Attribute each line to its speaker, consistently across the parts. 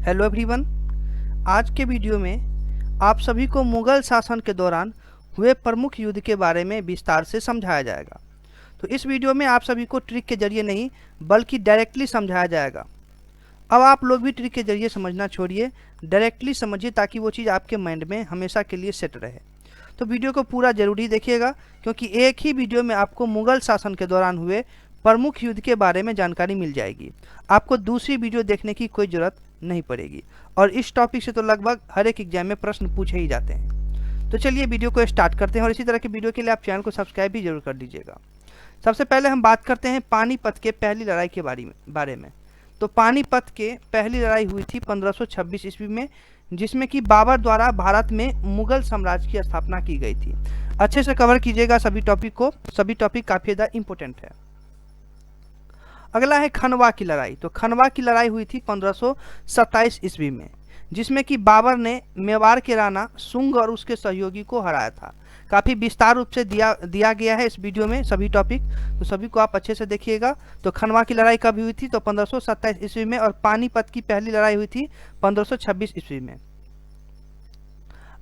Speaker 1: Hello everyone. आज के video में आप सभी को मुगल शासन के दौरान हुए प्रमुख युद्ध के बारे में विस्तार से समझाया जाएगा। तो इस वीडियो में आप सभी को ट्रिक के जरिए नहीं बल्कि डायरेक्टली समझाया जाएगा। अब आप लोग भी ट्रिक के जरिए समझना छोड़िए, डायरेक्टली समझिए ताकि वो चीज़ आपके माइंड में हमेशा के लिए सेट रहे। तो वीडियो को पूरा जरूरी देखिएगा, क्योंकि एक ही वीडियो में आपको मुगल शासन के दौरान हुए प्रमुख युद्ध के बारे में जानकारी मिल जाएगी। आपको दूसरी वीडियो देखने की कोई ज़रूरत नहीं पड़ेगी। और इस टॉपिक से तो लगभग हर एक एग्जाम में प्रश्न पूछे ही जाते हैं। तो चलिए वीडियो को स्टार्ट करते हैं, और इसी तरह की वीडियो के लिए आप चैनल को सब्सक्राइब भी जरूर कर लीजिएगा। सबसे पहले हम बात करते हैं पानीपत के पहली लड़ाई के बारे में। तो पानीपत के पहली लड़ाई हुई थी 1526 ईस्वी में, जिसमें कि बाबर द्वारा भारत में मुगल साम्राज्य की स्थापना की गई थी। अच्छे से कवर कीजिएगा सभी टॉपिक को, सभी टॉपिक काफ़ी ज़्यादा इंपॉर्टेंट है। अगला है खनवा की लड़ाई। तो खनवा की लड़ाई हुई थी 1527 ईस्वी में, जिसमें कि बाबर ने मेवाड़ के राणा सुंग और उसके सहयोगी को हराया था। काफ़ी विस्तार रूप से दिया गया है इस वीडियो में सभी टॉपिक, तो सभी को आप अच्छे से देखिएगा। तो खनवा की लड़ाई कब हुई थी? तो 1527 ईस्वी में। और पानीपत की पहली लड़ाई हुई थी 1526 ईस्वी में।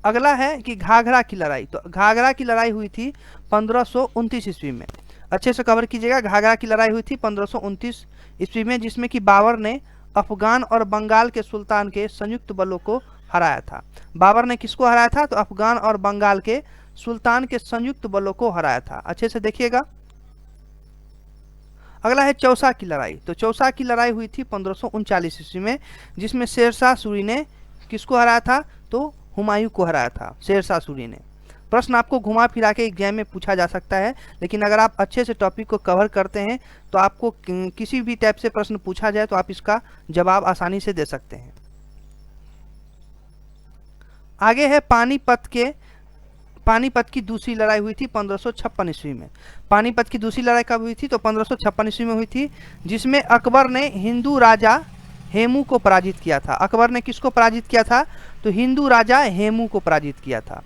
Speaker 1: अगला है कि घाघरा की लड़ाई। तो घाघरा की लड़ाई हुई थी 1529 ईस्वी में। अच्छे से कवर कीजिएगा। घाघरा की लड़ाई हुई थी 1529 ईस्वी में, जिसमें कि बाबर ने अफगान और बंगाल के सुल्तान के संयुक्त बलों को हराया था। बाबर ने किसको हराया था? तो अफगान और बंगाल के सुल्तान के संयुक्त बलों को हराया था। अच्छे से देखिएगा। अगला है चौसा की लड़ाई। तो चौसा की लड़ाई हुई थी 1539 ईस्वी में, जिसमें शेरशाह सूरी ने किसको हराया था? तो हुमायूं को हराया था शेरशाह सूरी ने। प्रश्न आपको घुमा फिरा के एग्जाम में पूछा जा सकता है, लेकिन अगर आप अच्छे से टॉपिक को कवर करते हैं तो आपको किसी भी टाइप से प्रश्न पूछा जाए तो आप इसका जवाब आसानी से दे सकते हैं। आगे है पानीपत की दूसरी लड़ाई हुई थी 1556 ईस्वी में। पानीपत की दूसरी लड़ाई कब हुई थी? तो 1556 ईस्वी में हुई थी, जिसमें अकबर ने हिंदू राजा हेमू को पराजित किया था। अकबर ने किसको पराजित किया था? तो हिंदू राजा हेमू को पराजित किया था।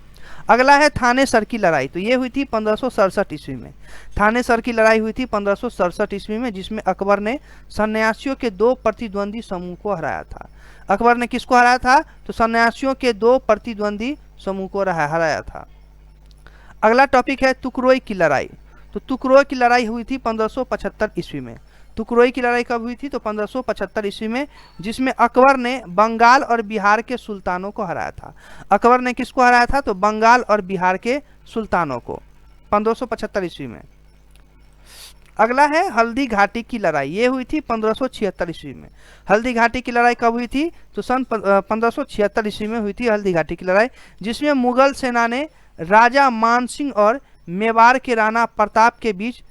Speaker 1: अगला है थानेसर की लड़ाई। तो ये हुई थी 1567 ईस्वी में। थानेसर की लड़ाई हुई थी 1567 ईस्वी में, जिसमें अकबर ने सन्यासियों के दो प्रतिद्वंदी समूह को हराया था। अकबर ने किसको हराया था? तो सन्यासियों के दो प्रतिद्वंदी समूह को हराया था। अगला टॉपिक है तुकरोई की लड़ाई। तो तुकरोई की लड़ाई हुई थी 1575 ईस्वी में। तुकरोई की लड़ाई कब हुई थी? तो 1575 ईस्वी में, जिसमें अकबर ने बंगाल और बिहार के सुल्तानों को हराया था। अकबर ने किसको हराया था? तो बंगाल और बिहार के सुल्तानों को 1575 ईस्वी में। अगला है हल्दी घाटी की लड़ाई। ये हुई थी 1576 ईस्वी में। हल्दी घाटी की लड़ाई कब हुई थी? तो सन 1576 ईस्वी में हुई थी हल्दी घाटी की लड़ाई, जिसमें मुगल सेना ने राजा मानसिंह और मेवाड़ के राणा प्रताप के बीच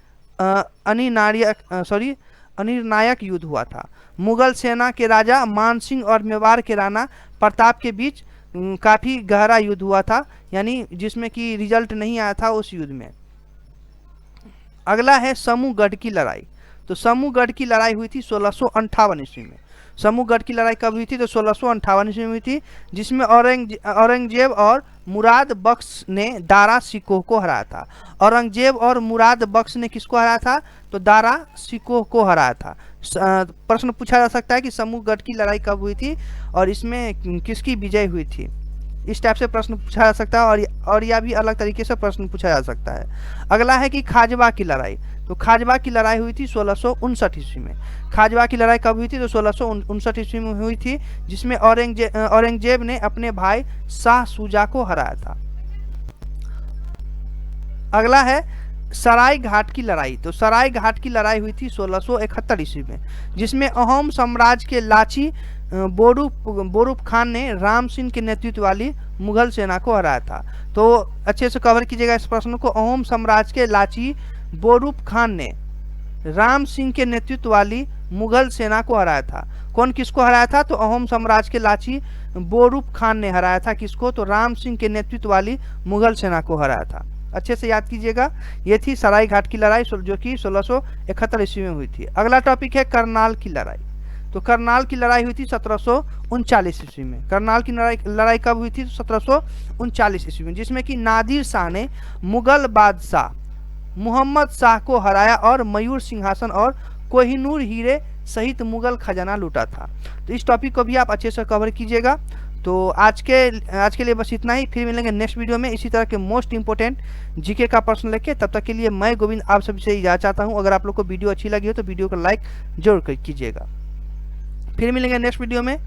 Speaker 1: अनिर्णायक युद्ध हुआ था। मुगल सेना के राजा मानसिंह और मेवाड़ के राणा प्रताप के बीच काफ़ी गहरा युद्ध हुआ था, यानी जिसमें कि रिजल्ट नहीं आया था उस युद्ध में। अगला है समूहगढ़ की लड़ाई। तो समूहगढ़ की लड़ाई हुई थी 1658 ईस्वी में। समूहगढ़ की लड़ाई कब हुई थी? तो 1658 ईस्वी में हुई थी, जिसमें औरंगजेब और मुराद बख्श ने दारा शिकोह को हराया था। औरंगजेब और मुराद बख्श ने किसको हराया था? तो दारा शिकोह को हराया था। प्रश्न पूछा जा सकता है कि समूहगढ़ की लड़ाई कब हुई थी और इसमें किसकी विजय हुई थी। इस टाइप से प्रश्न पूछा जा सकता है, और यह भी अलग तरीके से प्रश्न पूछा जा सकता है। अगला है कि खाजवा की लड़ाई। तो खाजवा की लड़ाई हुई थी 1659 ईस्वी में। खाजवा की लड़ाई कब हुई थी? तो 1659 ईस्वी में हुई थी, जिसमें औरंगजेब ने अपने भाई शाह शुजा को हराया था। अगला है सराय घाट की लड़ाई। तो सराय घाट की लड़ाई हुई थी 1671 ईस्वी में, जिसमें अहोम साम्राज्य के लाची बोरूप खान ने राम सिंह के नेतृत्व वाली मुगल सेना को हराया था। तो अच्छे से कवर कीजिएगा इस प्रश्न को। अहोम साम्राज्य के लाची बोरूप खान ने राम सिंह के नेतृत्व वाली मुगल सेना को हराया था। कौन किसको हराया था? तो अहोम साम्राज्य के लाची बोरूप खान ने हराया था किसको? तो राम सिंह के नेतृत्व वाली मुगल सेना को हराया था। अच्छे से याद कीजिएगा। ये थी सराय घाट की लड़ाई, जो कि 1671 ईस्वी में हुई थी। अगला टॉपिक है करनाल की लड़ाई। तो करनाल की लड़ाई हुई थी 1739 ईस्वी में। करनाल की लड़ाई कब हुई थी? 1739 ईस्वी में, जिसमें कि नादिर शाह ने मुगल बादशाह मोहम्मद शाह को हराया और मयूर सिंहासन और कोहिनूर हीरे सहित मुगल खजाना लूटा था। तो इस टॉपिक को भी आप अच्छे से कवर कीजिएगा। तो आज के लिए बस इतना ही, फिर मिलेंगे नेक्स्ट वीडियो में इसी तरह के मोस्ट इंपोर्टेंट जीके का प्रश्न लेके। तब तक के लिए मैं गोविंद आप सभी से इजाज़त चाहता हूँ। अगर आप लोग को वीडियो अच्छी लगी हो तो वीडियो को लाइक जरूर कीजिएगा। फिर मिलेंगे नेक्स्ट वीडियो में।